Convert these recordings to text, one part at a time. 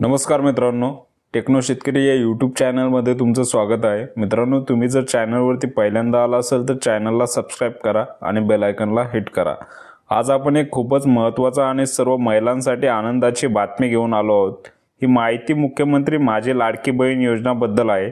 नमस्कार मित्रांनो, टेक्नो शेतकरी या यूट्यूब चॅनलमध्ये तुमचं स्वागत आहे। मित्रांनो, तुम्ही जर चॅनलवरती पहिल्यांदा आला असाल तर चॅनलला सबस्क्राइब करा आणि बेल आयकॉनला हिट करा। आज आपण एक खूपच महत्त्वाचा आणि सर्व महिलांसाठी आनंदाची बातमी घेऊन आलो आहोत। ही माहिती मुख्यमंत्री माझी लाडकी बहीण योजनेबद्दल आहे।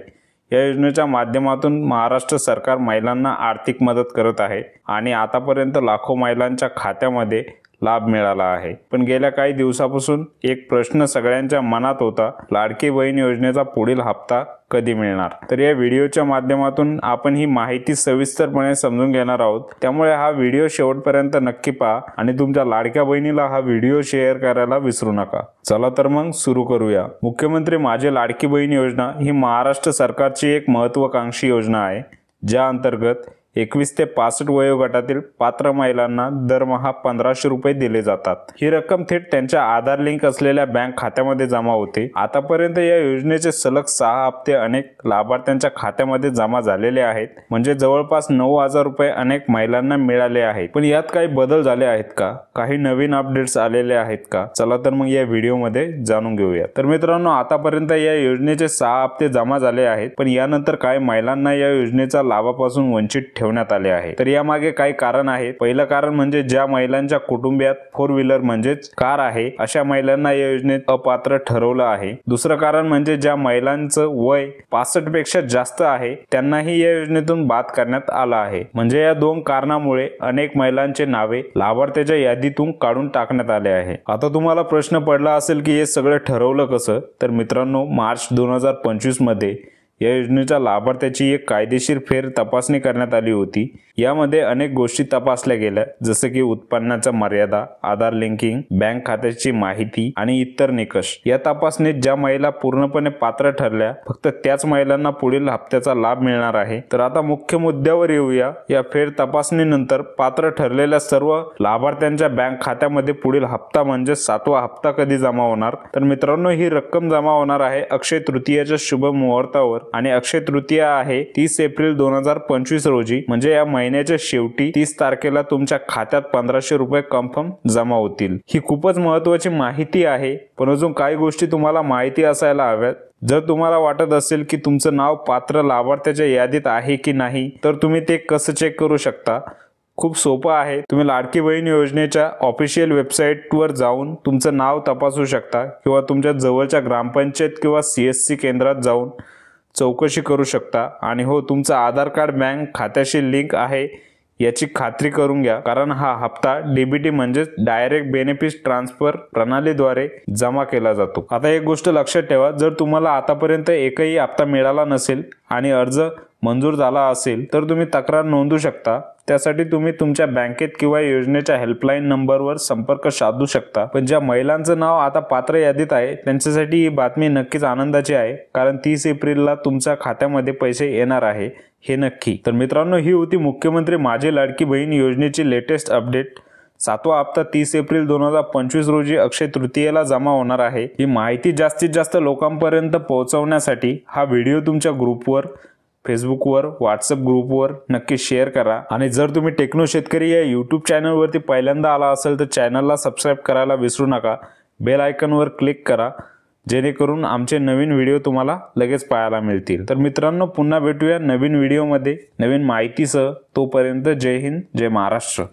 या योजनेच्या माध्यमातून महाराष्ट्र सरकार महिलांना आर्थिक मदत करत आहे आणि आतापर्यंत लाखो महिलांच्या खात्यामध्ये लाभ मिळाला आहे। पण गेल्या काही दिवसापासून एक प्रश्न सगळ्यांच्या मनात होता, लाडकी बहीण योजनेचा पुढील हप्ता कधी मिळणार। तर या व्हिडिओच्या माध्यमातून आपण ही माहिती सविस्तरपणे समजून घेणार आहोत। त्यामुळे हा व्हिडिओ शेवटपर्यंत नक्की पहा आणि तुमच्या लाडक्या बहिणीला हा व्हिडिओ शेअर करायला विसरू नका। चला तर मग सुरू करूया। मुख्यमंत्री माझी लाडकी बहीण योजना ही महाराष्ट्र सरकारची एक महत्त्वाकांक्षी योजना आहे, ज्या अंतर्गत 21 ते 65 वयोगटातील पात्र महिलांना दरमहा 1500 रुपये दिले जातात। ही रक्कम थेट त्यांच्या आधार लिंक असलेल्या बँक खात्यामध्ये जमा होते। आतापर्यंत या योजनेचे सलग 6 हप्ते अनेक लाभार्थ्यांच्या खात्यामध्ये जमा झालेले आहेत, म्हणजे जवळपास 9000 रुपये अनेक महिलांना मिळाले आहेत। पण यात काही बदल झाले आहेत का, काही नवीन अपडेट्स आलेले आहेत का? चला तर मग या व्हिडिओमध्ये जाणून घेऊया। तर मित्रांनो, आतापर्यंत या योजनेचे 6 हप्ते जमा झाले आहेत, पण यानंतर काही महिलांना या योजनेचा लाभापासून वंचित ठेवण्यात आले आहे। तर यामागे काही कारण आहे। पहिलं कारण म्हणजे ज्या महिलांच्या कुटुंबात 4 व्हीलर म्हणजेच कार आहे, अशा महिलांना या योजनेत अपात्र ठरवलं आहे। दुसरं कारण म्हणजे ज्या महिलांचं वय 65 पेक्षा जास्त आहे, त्यांनाही या योजनेतून बाद करण्यात आलं आहे। म्हणजे या 2 कारणामुळे अनेक महिलांचे नावे लाभार्थ्याच्या यादीतून काढून टाकण्यात आले आहे। आता तुम्हाला प्रश्न पडला असेल की हे सगळं ठरवलं कसं? तर मित्रांनो, मार्च 2025 मध्ये या योजनेच्या लाभार्थ्याची एक कायदेशीर फेर तपासणी करण्यात आली होती। यामध्ये अनेक गोष्टी तपासल्या गेल्या, जसे की उत्पन्नाच्या मर्यादा, आधार लिंकिंग, बँक खात्याची माहिती आणि इतर निकष। या तपासणीत ज्या महिला पूर्णपणे पात्र ठरल्या, फक्त त्याच महिलांना पुढील हप्त्याचा लाभ मिळणार आहे। तर आता मुख्य मुद्द्यावर येऊया। या फेर तपासणीनंतर पात्र ठरलेल्या सर्व लाभार्थ्यांच्या बँक खात्यामध्ये पुढील हप्ता म्हणजे 7वा हप्ता कधी जमा होणार? तर मित्रांनो, ही रक्कम जमा होणार आहे अक्षय तृतीयेच्या शुभ मुहूर्तावर आणि अक्षय तृतीया आहे 30 एप्रिल 2025 रोजी। म्हणजे या महिन्याच्या शेवटी 30 तारखेला तुमच्या खात्यात 1500 रुपये कन्फर्म जमा होतील। ही खूपच महत्त्वाची माहिती आहे, पण अजून काही गोष्टी तुम्हाला माहिती असायला हव्यात। जर तुम्हाला वाटत असेल की तुमचं नाव पात्र लाभार्थ्याच्या यादीत आहे की नाही, तर तुम्ही ते कसं चेक करू शकता? खूप सोपं आहे। तुम्ही लाडकी बहीण योजनेच्या ऑफिशियल वेबसाईटवर जाऊन तुमचं नाव तपासू शकता किंवा तुमच्या जवळच्या ग्रामपंचायत किंवा CSC केंद्रात जाऊन चौकशी करू शकता। आणि हो, तुमचं आधार कार्ड बँक खात्याशी लिंक आहे याची खात्री करून घ्या, कारण हा हप्ता DBT म्हणजे डायरेक्ट बेनिफिट ट्रान्सफर प्रणालीद्वारे जमा केला जातो। आता एक गोष्ट लक्षात ठेवा, जर तुम्हाला आतापर्यंत एकही हप्ता मिळाला नसेल आणि अर्ज मंजूर झाला असेल, तर तुम्ही तक्रार नोंदवू शकता। त्यासाठी तुम्ही तुमच्या बँकेत किंवा योजनेच्या हेल्पलाईन नंबरवर संपर्क साधू शकता। पण ज्या महिलांचं नाव आता पात्र यादीत आहे, त्यांच्यासाठी ही बातमी नक्कीच आनंदाची आहे, कारण 30 एप्रिलला तुमच्या खात्यामध्ये पैसे येणार आहे, हे नक्की। तर मित्रांनो, ही होती मुख्यमंत्री माझी लाडकी बहीण योजनेची लेटेस्ट अपडेट। 7वा हप्ता 30 एप्रिल 2025 रोजी अक्षय तृतीयेला जमा होणार आहे। ही माहिती जास्तीत जास्त लोकांपर्यंत पोहोचवण्यासाठी हा व्हिडिओ तुमच्या ग्रुपवर, फेसबुकवर, व्हॉट्सअप ग्रुपवर नक्की शेअर करा। आणि जर तुम्ही टेक्नो शेतकरी या यूट्यूब चॅनलवरती पहिल्यांदा आला असेल तर चॅनलला सबस्क्राइब करायला विसरू नका। बेल आयकॉनवर क्लिक करा, जेणेकरून आमचे नवीन व्हिडिओ तुम्हाला लगेच पाहायला मिळतील। तर मित्रांनो, पुन्हा भेटूया नवीन व्हिडिओमध्ये नवीन माहितीसह। तोपर्यंत जय हिंद, जय महाराष्ट्र।